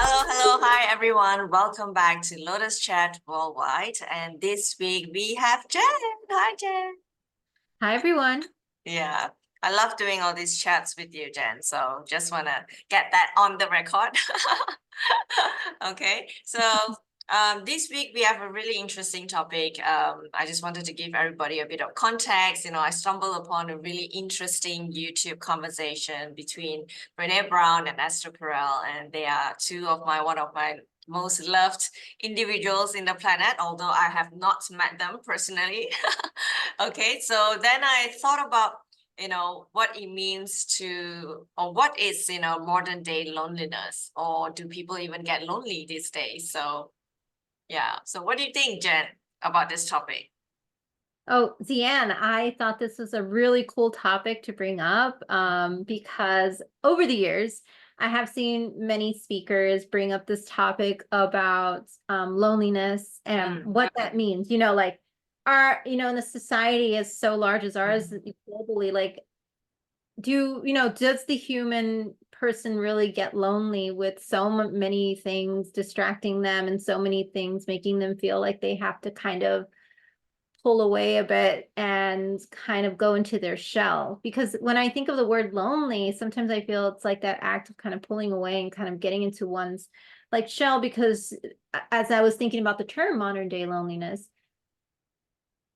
Hi everyone. Welcome back to Lotus Chat Worldwide. And this week we have Jen. Hi, Jen. Hi, everyone. Yeah, I love doing all these chats with you, Jen. So just want to get that on the record. Okay, so this week we have a really interesting topic. I just wanted to give everybody a bit of context. I stumbled upon a really interesting YouTube conversation between Brene Brown and Esther Perel, and they are one of my most loved individuals in the planet, although I have not met them personally. Okay, so then I thought about what it means to, or what is modern day loneliness, or do people even get lonely these days? So yeah, so what do you think, Jen, about this topic? Oh, Zian, I thought this was a really cool topic to bring up because over the years, I have seen many speakers bring up this topic about loneliness and what that means. Like in a society as so large as ours globally, like does the human person really get lonely with so many things distracting them and so many things making them feel like they have to kind of pull away a bit and kind of go into their shell? Because when I think of the word lonely, sometimes I feel it's like that act of kind of pulling away and kind of getting into one's like shell. Because as I was thinking about the term modern day loneliness,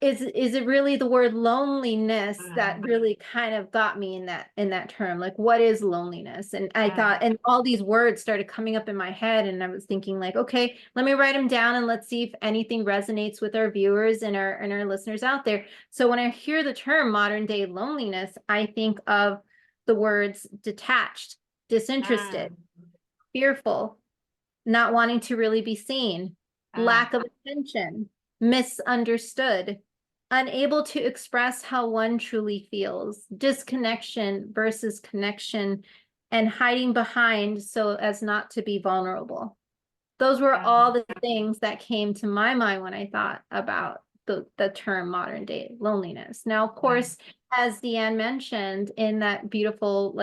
is it really the word loneliness that really kind of got me in that term? Like, what is loneliness? And I thought, and all these words started coming up in my head, and I was thinking like, okay, let me write them down and let's see if anything resonates with our viewers and our listeners out there. So when I hear the term modern day loneliness, I think of the words detached, disinterested, fearful, not wanting to really be seen, lack of attention, misunderstood, unable to express how one truly feels, disconnection versus connection, and hiding behind so as not to be vulnerable. Those were all the things that came to my mind when I thought about the term modern day loneliness. Now, of course, as Deanne mentioned in that beautiful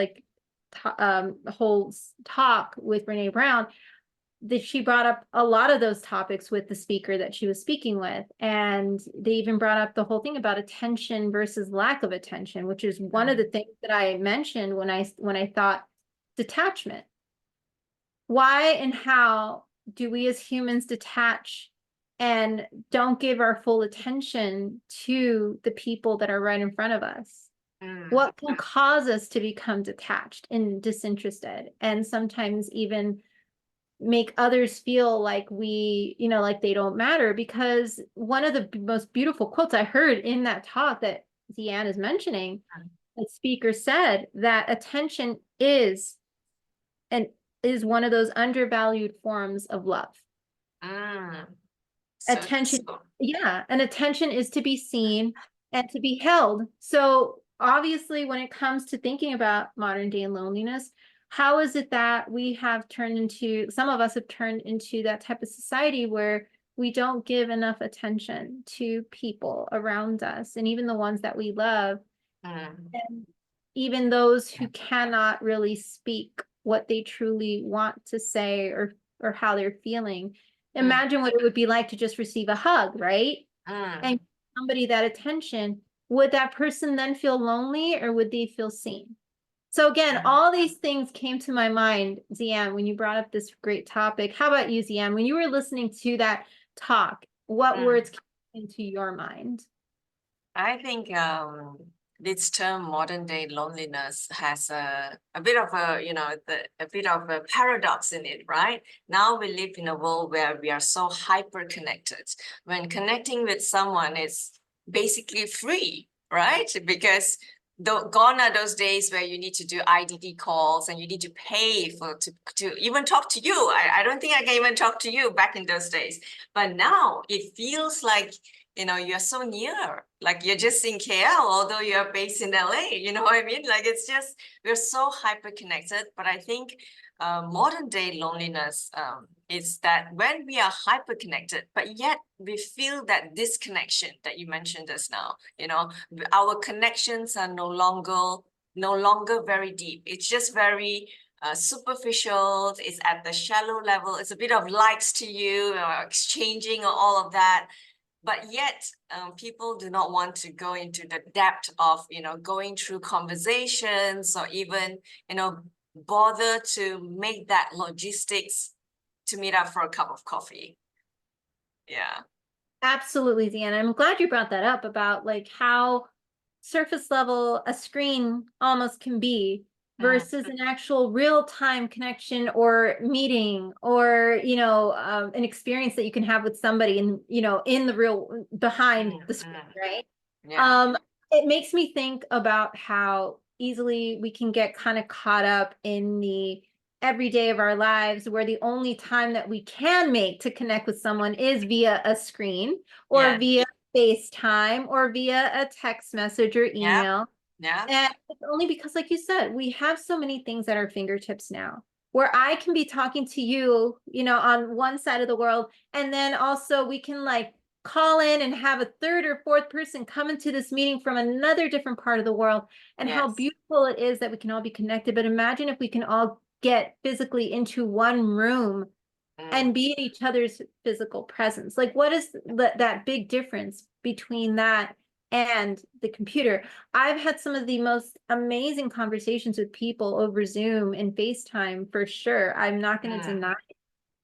whole talk with Brene Brown, that she brought up a lot of those topics with the speaker that she was speaking with. And they even brought up the whole thing about attention versus lack of attention, which is one of the things that I mentioned when I thought detachment. Why and how do we as humans detach and don't give our full attention to the people that are right in front of us? What can cause us to become detached and disinterested, and sometimes even make others feel like like they don't matter? Because one of the most beautiful quotes I heard in that talk that Deanne is mentioning, the speaker said that attention and is one of those undervalued forms of love. Attention, yeah, and attention is to be seen and to be held. So obviously, when it comes to thinking about modern day loneliness, how is it that some of us have turned into that type of society where we don't give enough attention to people around us, and even the ones that we love, and even those who cannot really speak what they truly want to say or how they're feeling? Imagine what it would be like to just receive a hug, right? And somebody that attention. Would that person then feel lonely, or would they feel seen? So again, all these things came to my mind, Zian, when you brought up this great topic. How about you, Zian? When you were listening to that talk, what words came into your mind? I think this term modern day loneliness has a bit of a bit of a paradox in it, right? Now we live in a world where we are so hyper connected. When connecting with someone is basically free, right? Because gone are those days where you need to do IDD calls and you need to pay to even talk to you. I don't think I can even talk to you back in those days. But now it feels like you're so near, like you're just in KL, although you're based in LA, you know what I mean? Like it's just, we're so hyper connected. But I think modern day loneliness is that when we are hyper connected, but yet we feel that disconnection that you mentioned just now, our connections are no longer very deep. It's just very superficial, it's at the shallow level, it's a bit of likes to you, or exchanging or all of that. But yet, people do not want to go into the depth of, going through conversations, or even, bother to make that logistics to meet up for a cup of coffee. Yeah. Absolutely, Deanna. I'm glad you brought that up about like how surface level a screen almost can be versus an actual real-time connection or meeting, or an experience that you can have with somebody in in the real behind the screen, right? Yeah. It makes me think about how easily we can get kind of caught up in the every day of our lives where the only time that we can make to connect with someone is via a screen or Yeah. via FaceTime or via a text message or Yeah. email. Yeah. And it's only because, like you said, we have so many things at our fingertips now where I can be talking to you, on one side of the world, and then also we can like call in and have a third or fourth person come into this meeting from another different part of the world, and how Yes. beautiful it is that we can all be connected. But imagine if we can all get physically into one room and be in each other's physical presence. Like, what is that big difference between that and the computer? I've had some of the most amazing conversations with people over Zoom and FaceTime for sure. I'm not going to deny it.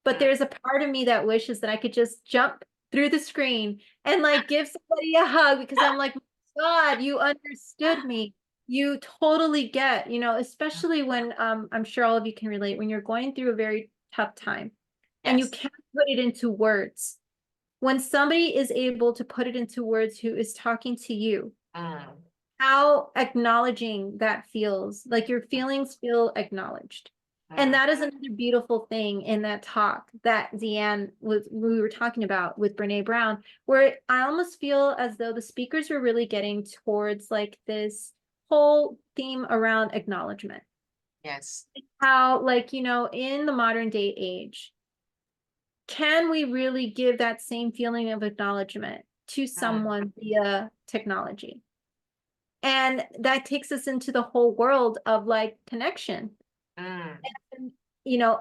But there's a part of me that wishes that I could just jump through the screen and like give somebody a hug, because I'm like, God, you understood me. You totally get, especially when I'm sure all of you can relate when you're going through a very tough time and you Yes. can't put it into words. When somebody is able to put it into words who is talking to you, how acknowledging that feels, like your feelings feel acknowledged. And that is another beautiful thing in that talk that Deanne we were talking about with Brene Brown, where I almost feel as though the speakers were really getting towards like this whole theme around acknowledgement. Yes. How, like, in the modern day age, can we really give that same feeling of acknowledgement to someone via technology? And that takes us into the whole world of like connection, and,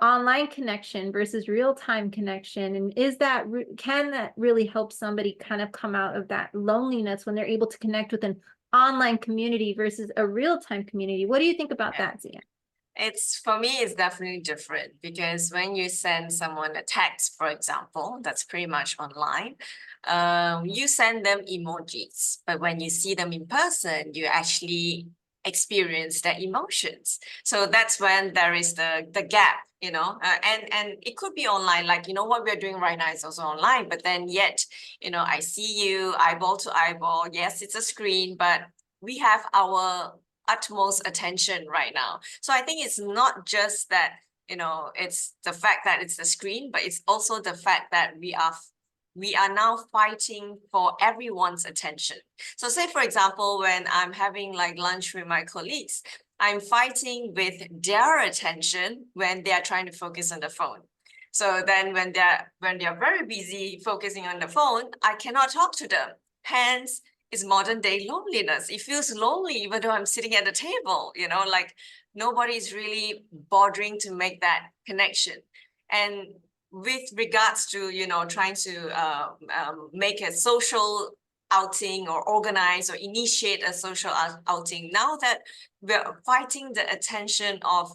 online connection versus real-time connection. And can that really help somebody kind of come out of that loneliness when they're able to connect with an online community versus a real-time community? What do you think about that, Zia? For me, it's definitely different, because when you send someone a text, for example, that's pretty much online. You send them emojis, but when you see them in person, you actually experience their emotions. So that's when there is the gap, and it could be online, like, what we're doing right now is also online, but then yet, I see you eyeball to eyeball. Yes, it's a screen, but we have our utmost attention right now. So I think it's not just that, it's the fact that it's the screen, but it's also the fact that we are now fighting for everyone's attention. So say, for example, when I'm having like lunch with my colleagues, I'm fighting with their attention when they are trying to focus on the phone. So then when they're very busy focusing on the phone, I cannot talk to them. Hence, it's modern day loneliness. It feels lonely even though I'm sitting at the table, like nobody's really bothering to make that connection. And with regards to, trying to make a social outing or organize or initiate a social outing, now that we're fighting the attention of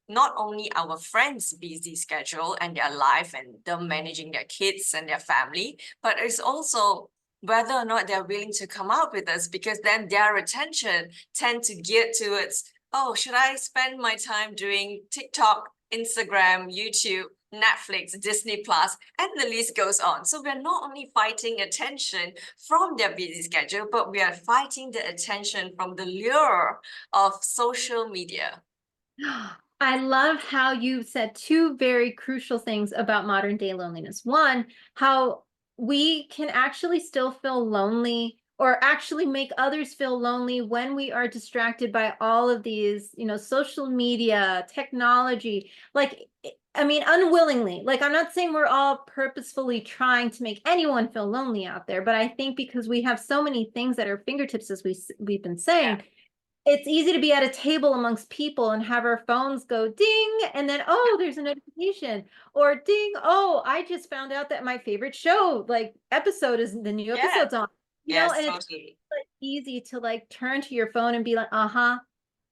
not only our friends' busy schedule and their life and them managing their kids and their family, but it's also whether or not they're willing to come out with us, because then their attention tend to gear towards, oh, should I spend my time doing TikTok, Instagram, YouTube, Netflix, Disney Plus, and the list goes on. So we're not only fighting attention from their busy schedule, but we are fighting the attention from the lure of social media. I love how you said two very crucial things about modern day loneliness. One, how we can actually still feel lonely or actually make others feel lonely when we are distracted by all of these, social media, technology. Like, I mean, unwillingly. Like, I'm not saying we're all purposefully trying to make anyone feel lonely out there, but I think because we have so many things at our fingertips, as we've been saying, it's easy to be at a table amongst people and have our phones go ding, and then, oh, there's a notification, or ding, oh, I just found out that my favorite show, like, episode is the new Yeah, episode's on, yes, and it's totally. like easy to like turn to your phone and be like, uh-huh,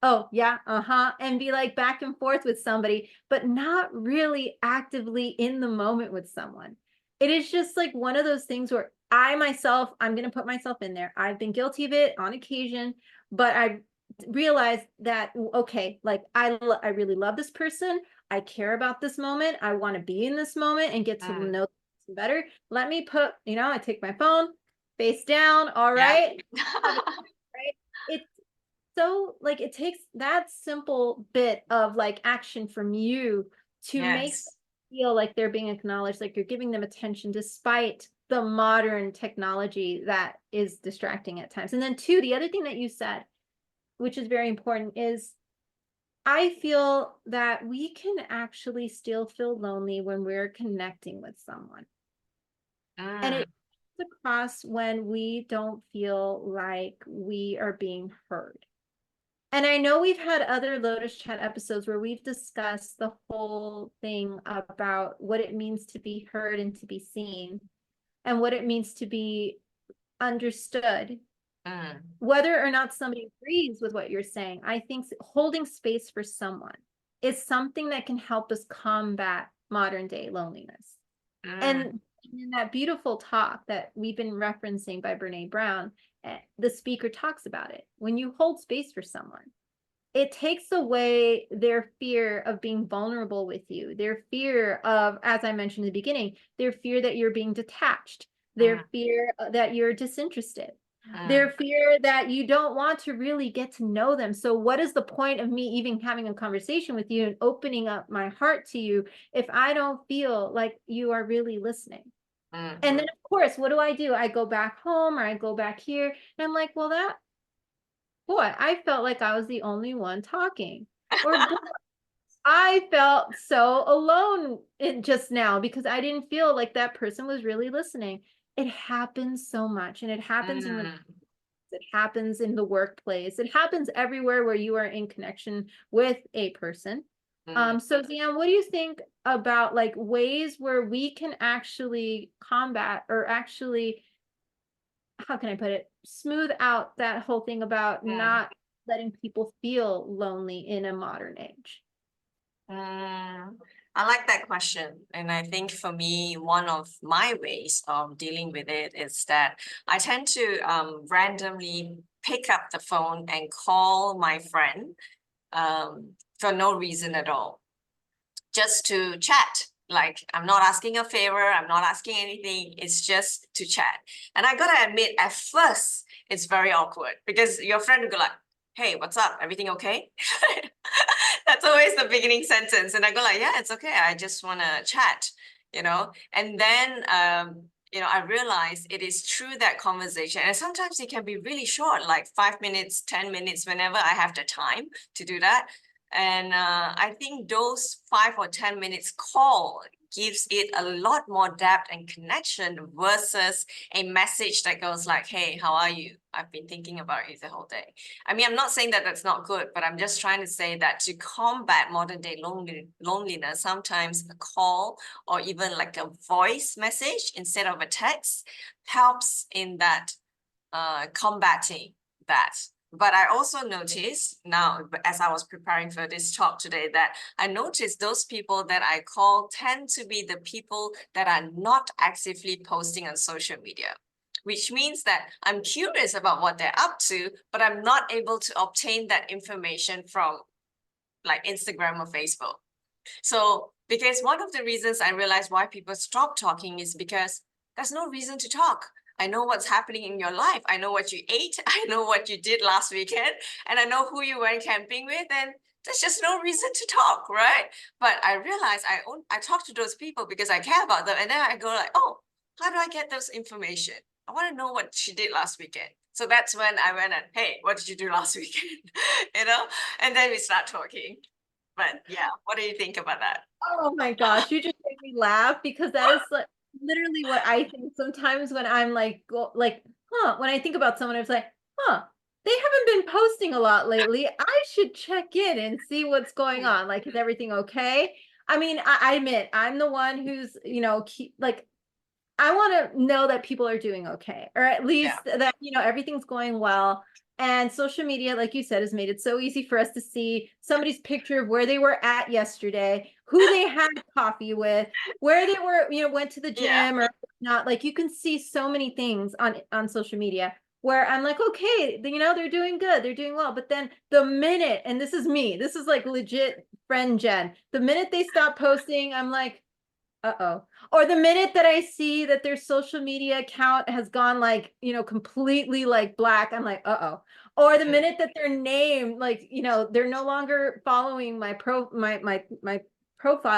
oh yeah, uh-huh, and be like back and forth with somebody, but not really actively in the moment with someone. It is just like one of those things where I myself, I'm going to put myself in there. I've been guilty of it on occasion, but I realized that, okay, like I really love this person. I care about this moment. I want to be in this moment and get to Mm, know them better. Let me put, I take my phone face down. All yeah. right. Have a right. It's so like it takes that simple bit of like action from you to make them Yes. feel like they're being acknowledged, like you're giving them attention despite the modern technology that is distracting at times. And then two, the other thing that you said, which is very important, is I feel that we can actually still feel lonely when we're connecting with someone. And Mm, it comes across when we don't feel like we are being heard. And I know we've had other Lotus Chat episodes where we've discussed the whole thing about what it means to be heard and to be seen, and what it means to be understood. mm, Whether or not somebody agrees with what you're saying, I think holding space for someone is something that can help us combat modern day loneliness. mm, And in that beautiful talk that we've been referencing by Brene Brown, the speaker talks about it. When you hold space for someone, it takes away their fear of being vulnerable with you, their fear of, as I mentioned in the beginning, their fear that you're being detached, mm, their fear that you're disinterested, their mm, fear that you don't want to really get to know them. So what is the point of me even having a conversation with you and opening up my heart to you if I don't feel like you are really listening? And then mm, of course, what do? I go back home or I go back here and I'm like, well, that boy, I felt like I was the only one talking. Or boy, I felt so alone just now because I didn't feel like that person was really listening. It happens so much, and it happens in mm, it happens in the workplace. It happens everywhere where you are in connection with a person. mm. So Zian, what do you think about like ways where we can actually combat or actually, how can I put it, smooth out that whole thing about Mm. not letting people feel lonely in a modern age? Mm, I like that question. And I think for me, one of my ways of dealing with it is that I tend to randomly pick up the phone and call my friend for no reason at all, just to chat. Like, I'm not asking a favor, I'm not asking anything, it's just to chat. And I gotta admit, at first, it's very awkward because your friend will go like, hey, what's up? Everything okay? That's always the beginning sentence. And I go like, yeah, it's okay. I just want to chat, And then, I realize it is through that conversation. And sometimes it can be really short, like 5 minutes, 10 minutes, whenever I have the time to do that. And I think those 5 or 10 minutes call gives it a lot more depth and connection versus a message that goes like, hey, how are you? I've been thinking about you the whole day. I mean, I'm not saying that that's not good, but I'm just trying to say that to combat modern day loneliness, sometimes a call or even like a voice message instead of a text helps in that combating that. But I also noticed now, as I was preparing for this talk today, that I noticed those people that I call tend to be the people that are not actively posting on social media, which means that I'm curious about what they're up to, but I'm not able to obtain that information from like Instagram or Facebook. So, because one of the reasons I realized why people stop talking is because there's no reason to talk. I know what's happening in your life. I know what you ate. I know what you did last weekend. And I know who you went camping with. And there's just no reason to talk, right? But I realized I talk to those people because I care about them. And then I go like, oh, how do I get those information? I want to know what she did last weekend. So that's when I went and, hey, what did you do last weekend? And then we start talking. But yeah, what do you think about that? Oh my gosh, you just made me laugh because that is like literally what I think sometimes when I'm like, when I think about someone, it's like, huh, they haven't been posting a lot lately. I should check in and see what's going on. Like, is everything okay? I mean, I admit I'm the one who's, like, I want to know that people are doing okay, or at Yeah. least that, everything's going well. And social media, like you said, has made it so easy for us to see somebody's picture of where they were at yesterday, who they had coffee with, where they were, went to the Yeah. gym or not. Like, you can see so many things on social media where I'm like, okay, they're doing good, they're doing well. But then the minute, and this is me, this is like legit friend Jen, the minute they stop posting, I'm like, uh-oh. Or the minute that I see that their social media account has gone like, completely like black, I'm like, uh-oh. Or the minute that their name, like, they're no longer following my profile,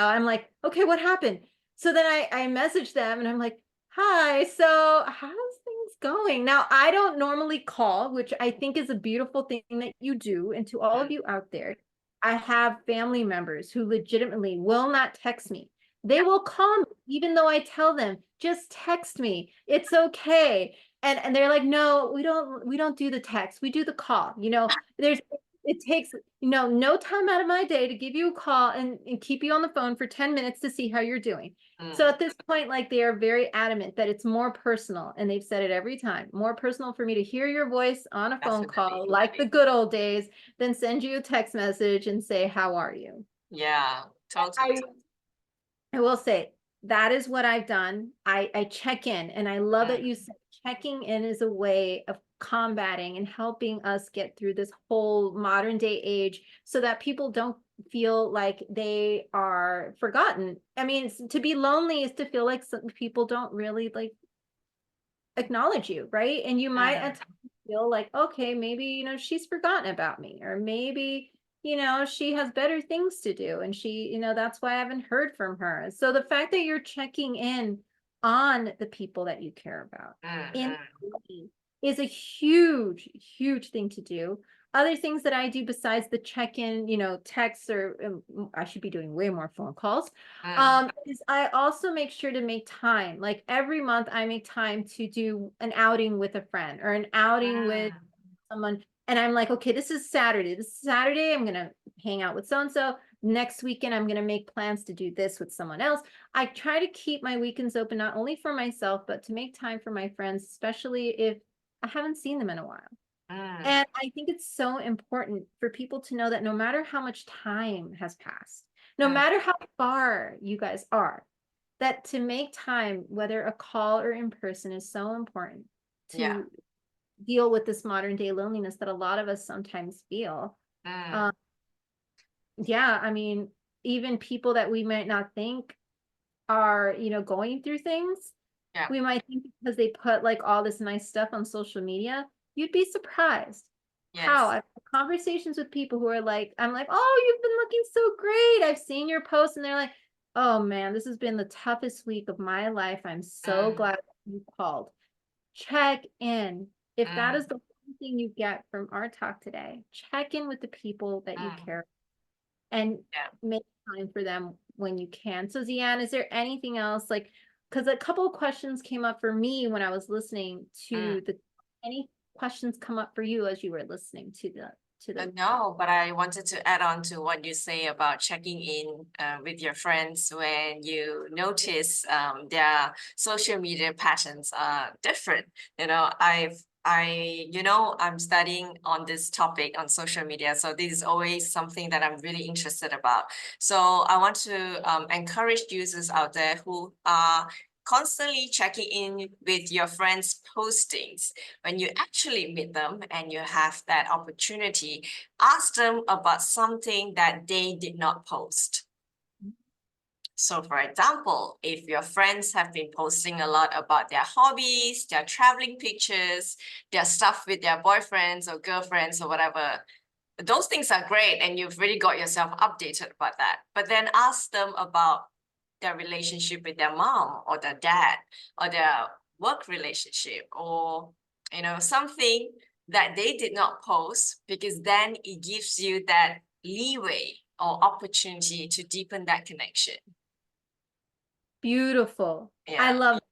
I'm like, okay, what happened? So then I message them and I'm like, hi, so how's things going? Now, I don't normally call, which I think is a beautiful thing that you do. And to all of you out there, I have family members who legitimately will not text me. They will call me, even though I tell them, just text me. It's okay. And they're like, no, we don't do the text. We do the call. It takes, no time out of my day to give you a call and keep you on the phone for 10 minutes to see how you're doing. So at this point, like, they are very adamant that it's more personal, and they've said it every time, more personal for me to hear your voice on a phone call, Definitely. like the good old days, than send you a text message and say, how are you? Yeah, totally. I I will say that is what I've done. I check in, and I love that Mm, you said checking in is a way of combating and helping us get through this whole modern day age so that people don't feel like they are forgotten. I mean, to be lonely is to feel like some people don't really like acknowledge you, right? And you might at mm, times feel like, okay, maybe, she's forgotten about me, or maybe, she has better things to do. And she, that's why I haven't heard from her. So the fact that you're checking in on the people that you care about in mm. is a huge, huge thing to do. Other things that I do besides the check-in, texts, or I should be doing way more phone calls, Mm, is I also make sure to make time. Like, every month I make time to do an outing with a friend or an outing with mm, someone. And I'm like, okay, this is Saturday. This is Saturday. I'm going to hang out with so-and-so. Next weekend, I'm going to make plans to do this with someone else. I try to keep my weekends open, not only for myself, but to make time for my friends, especially if I haven't seen them in a while. mm. And I think it's so important for people to know that no matter how much time has passed, no Mm, matter how far you guys are, that to make time, whether a call or in person, is so important yeah. to deal with this modern day loneliness that a lot of us sometimes feel. Mm, Um, yeah, I mean, even people that we might not think are, going through things, yeah. we might think because they put like all this nice stuff on social media, you'd be surprised how Yes. I've had conversations with people who are like, I'm like, oh, you've been looking so great. I've seen your posts, and they're like, oh man, this has been the toughest week of my life. I'm so Mm, glad you called. Check in. If that is mm, the one thing you get from our talk today, check in with the people that you mm. care and Yeah. make time for them when you can. So Zian, is there anything else, like, because a couple of questions came up for me when I was listening Mm. to any questions come up for you as you were listening to the talk? No, but I wanted to add on to what you say about checking in with your friends when you notice their social media patterns are different. I'm studying on this topic on social media, so this is always something that I'm really interested about. So I want to encourage users out there who are constantly checking in with your friends' postings. When you actually meet them and you have that opportunity, ask them about something that they did not post. So for example, if your friends have been posting a lot about their hobbies, their traveling pictures, their stuff with their boyfriends or girlfriends or whatever, those things are great and you've really got yourself updated about that. But then ask them about their relationship with their mom or their dad or their work relationship, or something that they did not post, because then it gives you that leeway or opportunity to deepen that connection. Beautiful. I Yeah. love it.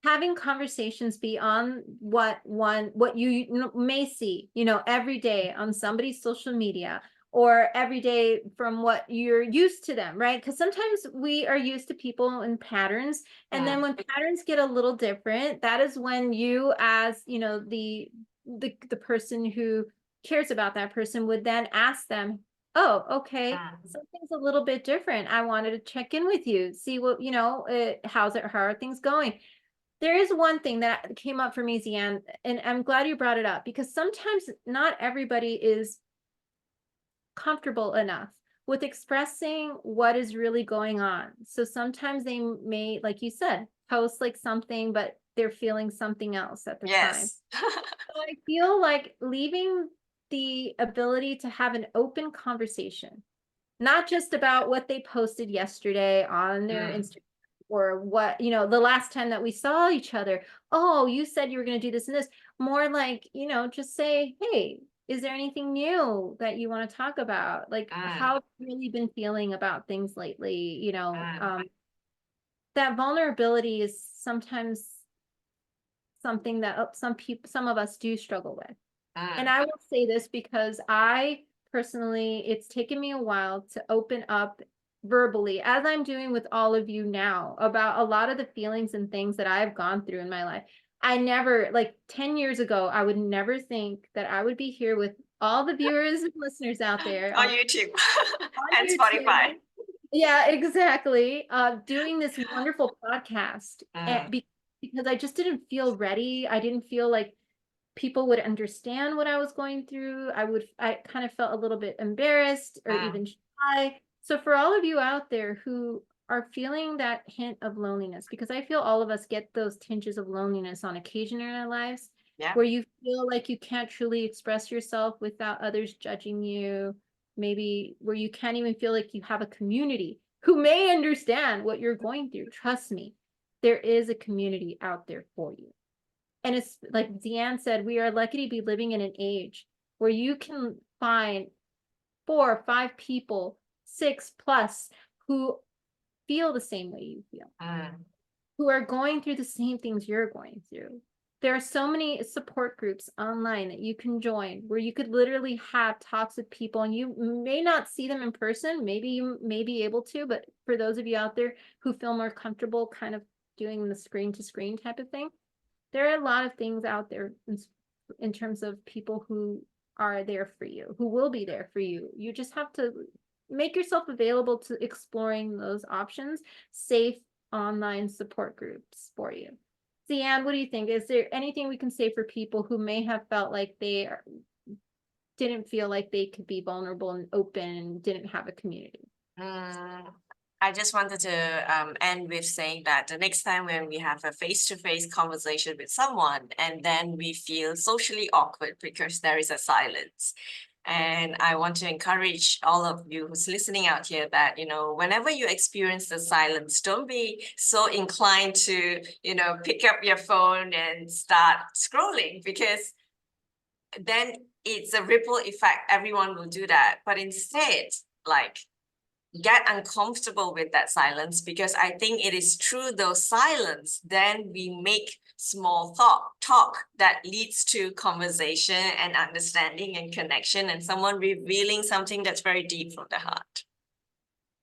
having conversations beyond what you may see, every day on somebody's social media, or every day from what you're used to them, right? Because sometimes we are used to people and patterns, and then Mm, when patterns get a little different, that is when you, as the person who cares about that person, would then ask them, oh, okay, mm, something's a little bit different. I wanted to check in with you, see what, how are things going? There is one thing that came up for me, Zian, and I'm glad you brought it up, because sometimes not everybody is comfortable enough with expressing what is really going on. So sometimes they may, like you said, post like something, but they're feeling something else at the time. yes. So I feel like leaving the ability to have an open conversation, not just about what they posted yesterday on their Mm, Instagram, or what, the last time that we saw each other. Oh, you said you were going to do this and this. More like, just say, hey, is there anything new that you want to talk about? Like, how mm, have you really been feeling about things lately? mm, That vulnerability is sometimes something that some of us do struggle with. And mm, I will say this because I personally, it's taken me a while to open up verbally, as I'm doing with all of you now, about a lot of the feelings and things that I've gone through in my life. I never, like 10 years ago, I would never think that I would be here with all the viewers and listeners out there on YouTube on and Spotify. YouTube. Yeah, exactly. Doing this wonderful podcast, and Mm, because I just didn't feel ready. I didn't feel like people would understand what I was going through. I kind of felt a little bit embarrassed or mm, even shy. So for all of you out there who are feeling that hint of loneliness, because I feel all of us get those tinges of loneliness on occasion in our lives, yeah. where you feel like you can't truly express yourself without others judging you, maybe where you can't even feel like you have a community who may understand what you're going through. Trust me, there is a community out there for you. And it's like Deanne said, we are lucky to be living in an age where you can find 4 or 5 people, 6 plus, who feel the same way you feel, Mm, who are going through the same things you're going through. There are so many support groups online that you can join where you could literally have talks with people, and you may not see them in person. Maybe you may be able to, but for those of you out there who feel more comfortable kind of doing the screen to screen type of thing, there are a lot of things out there in terms of people who are there for you, who will be there for you. You just have to make yourself available to exploring those options, safe online support groups for you. Deanne, what do you think? Is there anything we can say for people who may have felt like didn't feel like they could be vulnerable and open and didn't have a community? mm. I just wanted to end with saying that the next time when we have a face-to-face conversation with someone and then we feel socially awkward because there is a silence. And I want to encourage all of you who's listening out here that, whenever you experience the silence, don't be so inclined to, pick up your phone and start scrolling, because then it's a ripple effect. Everyone will do that. But instead, like, get uncomfortable with that silence, because I think it is through those silence then we make small talk that leads to conversation and understanding and connection, and someone revealing something that's very deep from the heart.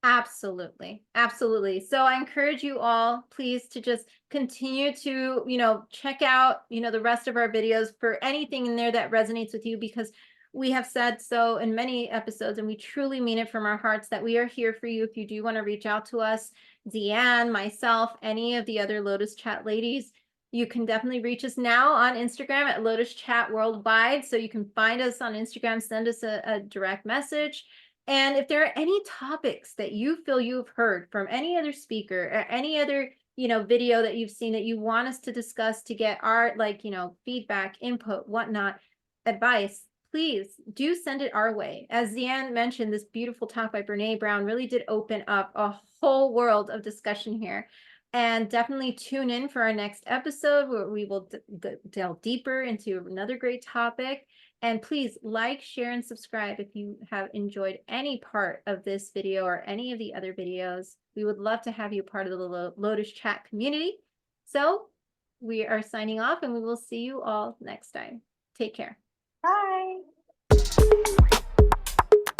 Absolutely. Absolutely. So I encourage you all, please, to just continue to, check out, the rest of our videos for anything in there that resonates with you, because we have said so in many episodes, and we truly mean it from our hearts, that we are here for you if you do want to reach out to us. Deanne, myself, any of the other Lotus Chat ladies, you can definitely reach us now on Instagram at Lotus Chat Worldwide. So you can find us on Instagram, send us a direct message. And if there are any topics that you feel you've heard from any other speaker or any other, video that you've seen that you want us to discuss, to get our, feedback, input, whatnot, advice, please do send it our way. As Zian mentioned, this beautiful talk by Brene Brown really did open up a whole world of discussion here. And definitely tune in for our next episode, where we will delve deeper into another great topic. And please like, share, and subscribe if you have enjoyed any part of this video or any of the other videos. We would love to have you part of the Lotus Chat community. So we are signing off and we will see you all next time. Take care. Bye.